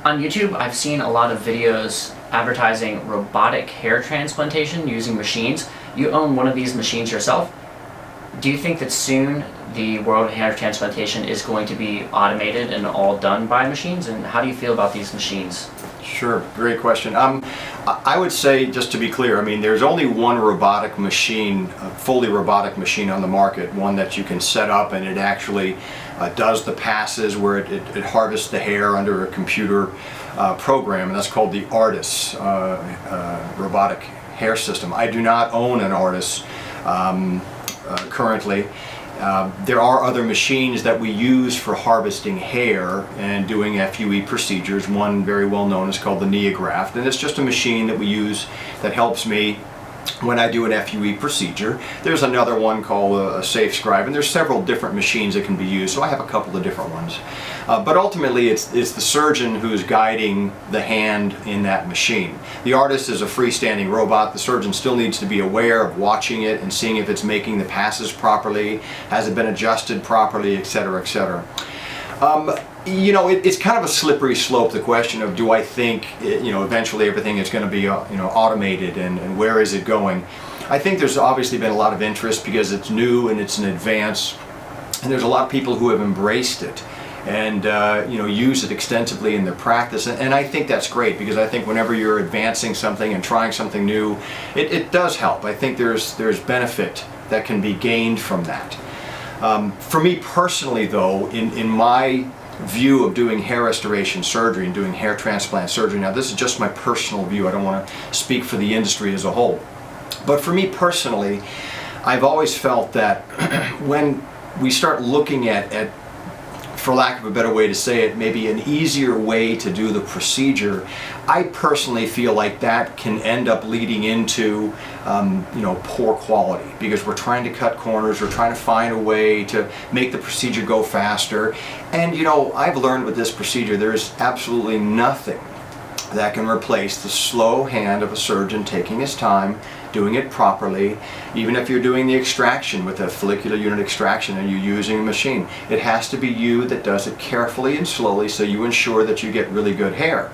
On YouTube, I've seen a lot of videos advertising robotic hair transplantation using machines. You own one of these machines yourself. Do you think that soon the world of hair transplantation is going to be automated and all done by machines? And how do you feel about these machines? Sure, great question. I would say, just to be clear, I mean, there's only one robotic machine, a fully robotic machine on the market, one that you can set up and it actually does the passes where it harvests the hair under a computer program, and that's called the Artis robotic hair system. I do not own an Artis currently. There are other machines that we use for harvesting hair and doing FUE procedures. One very well known is called the Neograft, and it's just a machine that we use that helps me when I do an FUE procedure. There's another one called a Safe Scribe, and there's several different machines that can be used, so I have a couple of different ones. But ultimately it's the surgeon who's guiding the hand in that machine. The Artis is a freestanding robot. The surgeon still needs to be aware of watching it and seeing if it's making the passes properly, has it been adjusted properly, etc., etc. You know, it's kind of a slippery slope, the question of, do I think, you know, eventually everything is going to be, you know, automated, and where is it going? I think there's obviously been a lot of interest because it's new and it's an advance, and there's a lot of people who have embraced it and, you know, use it extensively in their practice, and I think that's great, because I think whenever you're advancing something and trying something new, it does help. I think there's benefit that can be gained from that. For me personally, though, in my view of doing hair restoration surgery and doing hair transplant surgery, now this is just my personal view, I don't want to speak for the industry as a whole, but for me personally, I've always felt that when we start looking at, for lack of a better way to say it, maybe an easier way to do the procedure, I personally feel like that can end up leading into you know, poor quality, because we're trying to cut corners, we're trying to find a way to make the procedure go faster. And you know, I've learned with this procedure there's absolutely nothing that can replace the slow hand of a surgeon taking his time, doing it properly. Even if you're doing the extraction with a follicular unit extraction and you're using a machine, it has to be you that does it carefully and slowly, so you ensure that you get really good hair.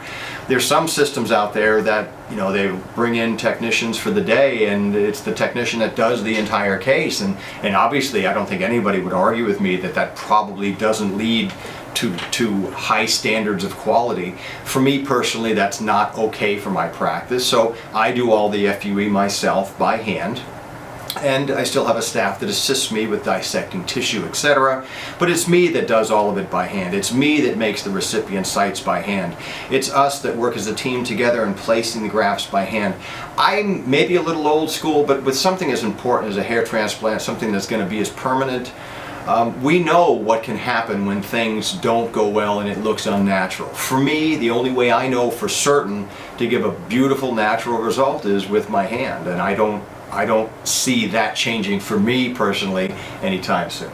There's some systems out there that, you know, they bring in technicians for the day and it's the technician that does the entire case, and obviously I don't think anybody would argue with me that that probably doesn't lead to high standards of quality. For me personally, that's not okay for my practice, so I do all the FUE myself by hand, and I still have a staff that assists me with dissecting tissue, etc. But it's me that does all of it by hand. It's me that makes the recipient sites by hand. It's us that work as a team together in placing the grafts by hand. I'm maybe a little old school, but with something as important as a hair transplant, something that's going to be as permanent, we know what can happen when things don't go well and it looks unnatural. For me, the only way I know for certain to give a beautiful natural result is with my hand, and I don't see that changing for me personally anytime soon.